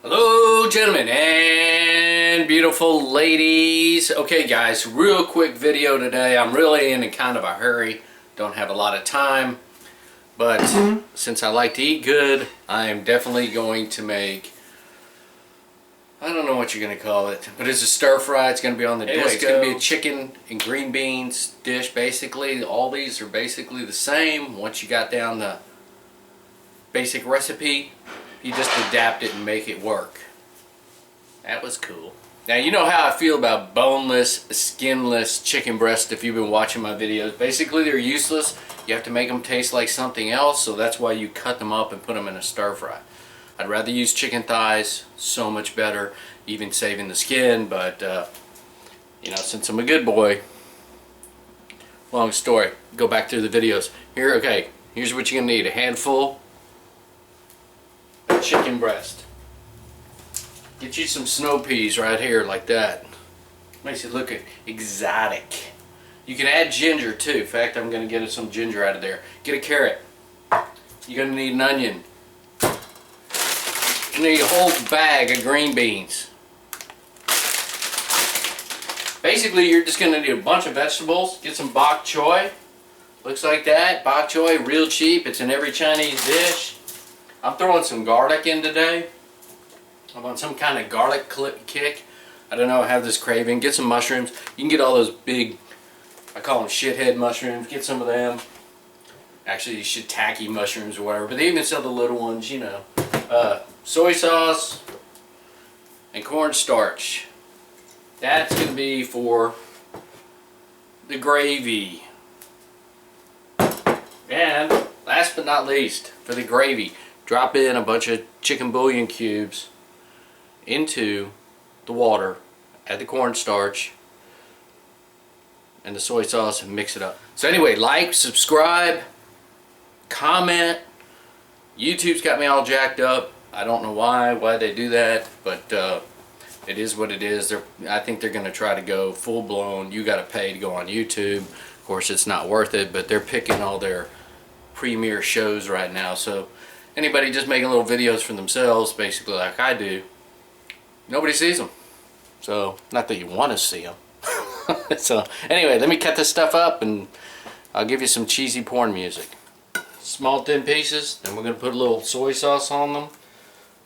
Hello gentlemen and beautiful ladies. Okay guys, real quick video today. I'm really in a kind of a hurry. Don't have a lot of time. But since I like to eat good, I am definitely going to make, I don't know what you're going to call it, but it's a stir fry. It's going to be on the disco. It's going to be a chicken and green beans dish basically. All these are basically the same. Once you got down the basic recipe, you just adapt it and make it work. That was cool. Now you know how I feel about boneless, skinless chicken breasts if you've been watching my videos. Basically they're useless. You have to make them taste like something else, so that's why you cut them up and put them in a stir fry. I'd rather use chicken thighs, so much better, even saving the skin, but you know, since I'm a good boy, long story, go back through the videos. Here, okay, here's what you're gonna need. A handful of chicken breast. Get you some snow peas right here like that. Makes it look exotic. You can add ginger too. In fact, I'm gonna get some ginger out of there. Get a carrot. You're gonna need an onion. You need a whole bag of green beans. Basically, you're just gonna need a bunch of vegetables. Get some bok choy. Looks like that. Bok choy, real cheap. It's in every Chinese dish. I'm throwing some garlic in today. I'm on some kind of garlic kick. I don't know, I have this craving. Get some mushrooms. You can get all those big, I call them shithead mushrooms. Get some of them. Actually, shiitake mushrooms or whatever. But they even sell the little ones, you know. Soy sauce and cornstarch. That's going to be for the gravy. And last but not least, for the gravy, drop in a bunch of chicken bouillon cubes into the water, add the cornstarch and the soy sauce and mix it up. So anyway, like, subscribe, comment. YouTube's got me all jacked up. I don't know why they do that, but it is what it is. I think they're going to try to go full blown. You got to pay to go on YouTube. Of course, it's not worth it, but they're picking all their premier shows right now. So anybody just making little videos for themselves, basically like I do, nobody sees them. So not that you want to see them. So anyway, let me cut this stuff up and I'll give you some cheesy porn music. Small thin pieces, then we're going to put a little soy sauce on them.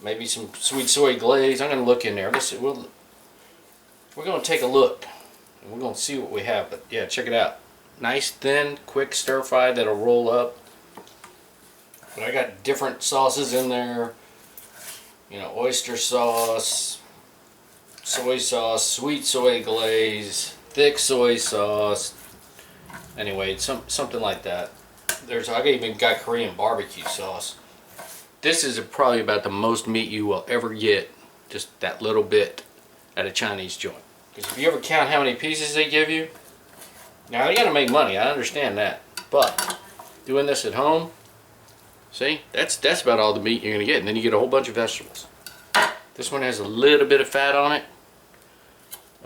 Maybe some sweet soy glaze. I'm going to look in there. Listen, we're going to take a look and we're going to see what we have. But yeah, check it out. Nice thin, quick stir fry that'll roll up. But I got different sauces in there. You know, oyster sauce, soy sauce, sweet soy glaze, thick soy sauce. Anyway, something like that. I even got Korean barbecue sauce. This is probably about the most meat you will ever get, just that little bit at a Chinese joint. Because if you ever count how many pieces they give you, now you gotta make money, I understand that. But doing this at home, see, that's about all the meat you're gonna get, and then you get a whole bunch of vegetables. This one has a little bit of fat on it.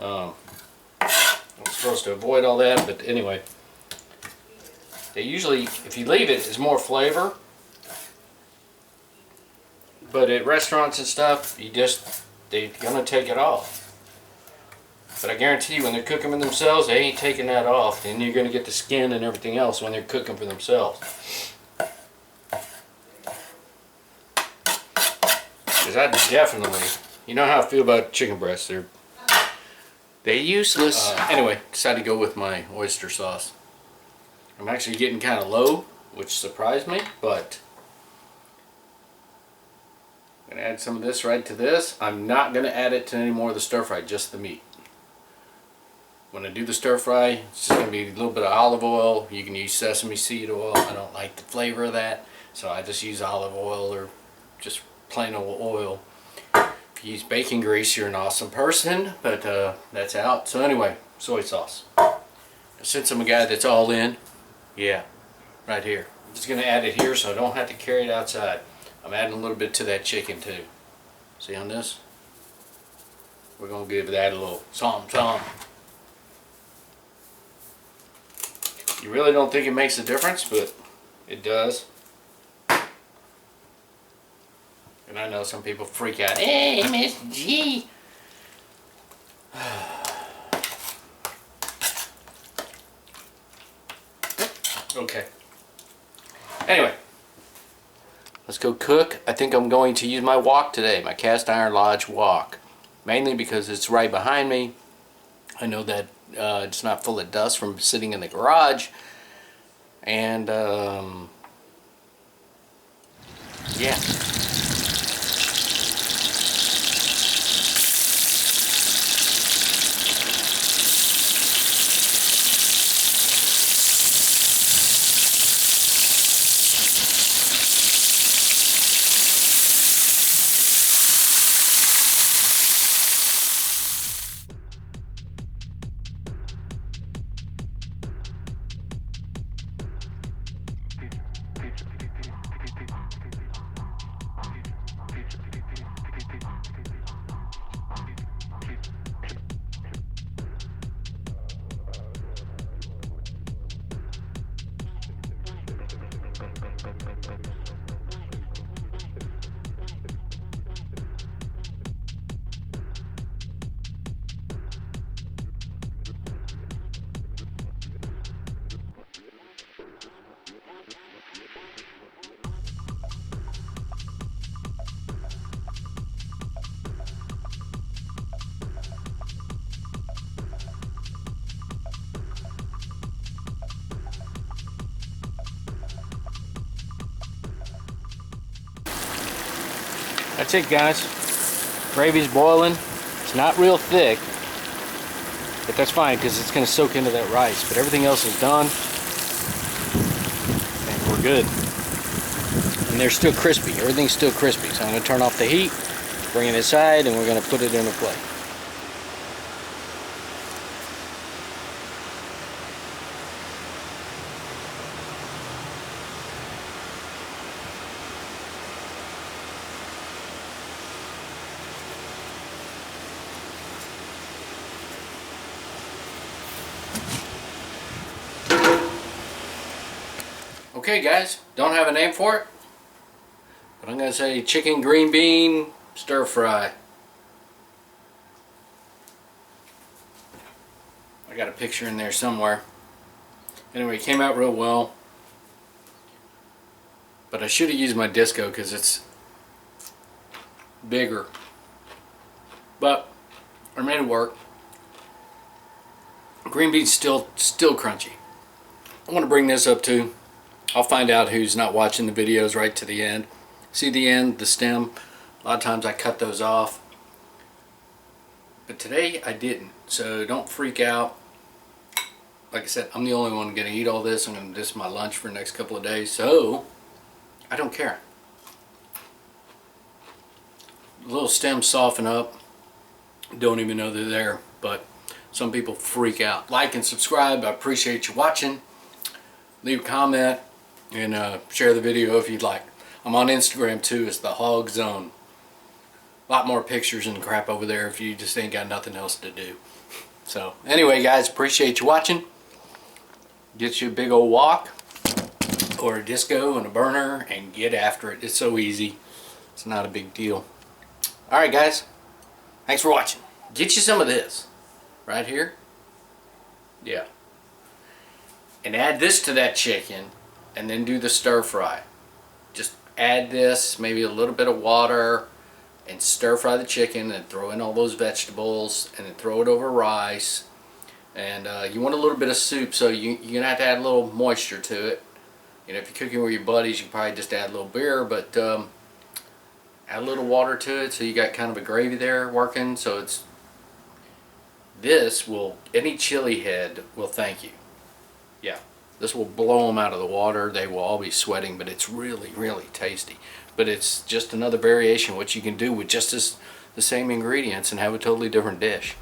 I'm supposed to avoid all that, but anyway. They usually, if you leave it, it's more flavor. But at restaurants and stuff, they're gonna take it off. But I guarantee you, when they're cooking them themselves, they ain't taking that off. And you're gonna get the skin and everything else when they're cooking for themselves. Because I definitely, you know how I feel about chicken breasts. They're useless. Anyway, decided to go with my oyster sauce. I'm actually getting kind of low, which surprised me, but I'm going to add some of this right to this. I'm not going to add it to any more of the stir fry, just the meat. When I do the stir fry, it's just going to be a little bit of olive oil. You can use sesame seed oil. I don't like the flavor of that, so I just use olive oil or just plain old oil. If you use bacon grease, you're an awesome person, but that's out. So anyway, soy sauce. Since I'm a guy that's all in, yeah, right here. I'm just going to add it here so I don't have to carry it outside. I'm adding a little bit to that chicken too. See on this? We're going to give that a little something. You really don't think it makes a difference, but it does. And I know some people freak out. Hey, Miss G. Okay. Anyway, let's go cook. I think I'm going to use my wok today, my cast iron lodge wok. Mainly because it's right behind me. I know that it's not full of dust from sitting in the garage. And, yeah. That's it, guys. Gravy's boiling. It's not real thick, but that's fine because it's going to soak into that rice. But everything else is done, and we're good. And they're still crispy. Everything's still crispy. So I'm going to turn off the heat, bring it inside, and we're going to put it in a plate. Okay guys, don't have a name for it, but I'm going to say chicken green bean stir fry. I got a picture in there somewhere. Anyway, it came out real well, but I should have used my disco because it's bigger, but I made it work. Green beans still crunchy. I want to bring this up too. I'll find out who's not watching the videos right to the end. See the end, the stem. A lot of times I cut those off. But today I didn't. So don't freak out. Like I said, I'm the only one going to eat all this. I'm going to do this my lunch for the next couple of days. So I don't care. The little stems soften up. Don't even know they're there. But some people freak out. Like and subscribe. I appreciate you watching. Leave a comment. And share the video if you'd like. I'm on Instagram too. It's the Hog Zone. A lot more pictures and crap over there if you just ain't got nothing else to do. So anyway guys, appreciate you watching. Get you a big old wok or a disco and a burner and get after it. It's so easy. It's not a big deal. Alright guys, thanks for watching. Get you some of this right here. Yeah. And add this to that chicken. And then do the stir fry. Just add this, maybe a little bit of water, and stir fry the chicken and throw in all those vegetables and then throw it over rice. And you want a little bit of soup, so you're going to have to add a little moisture to it. You know, if you're cooking with your buddies, you can probably just add a little beer, but add a little water to it so you got kind of a gravy there working. So it's, this will, any chili head will thank you. Yeah. This will blow them out of the water. They will all be sweating, but it's really, really tasty. But it's just another variation what you can do with just the same ingredients and have a totally different dish.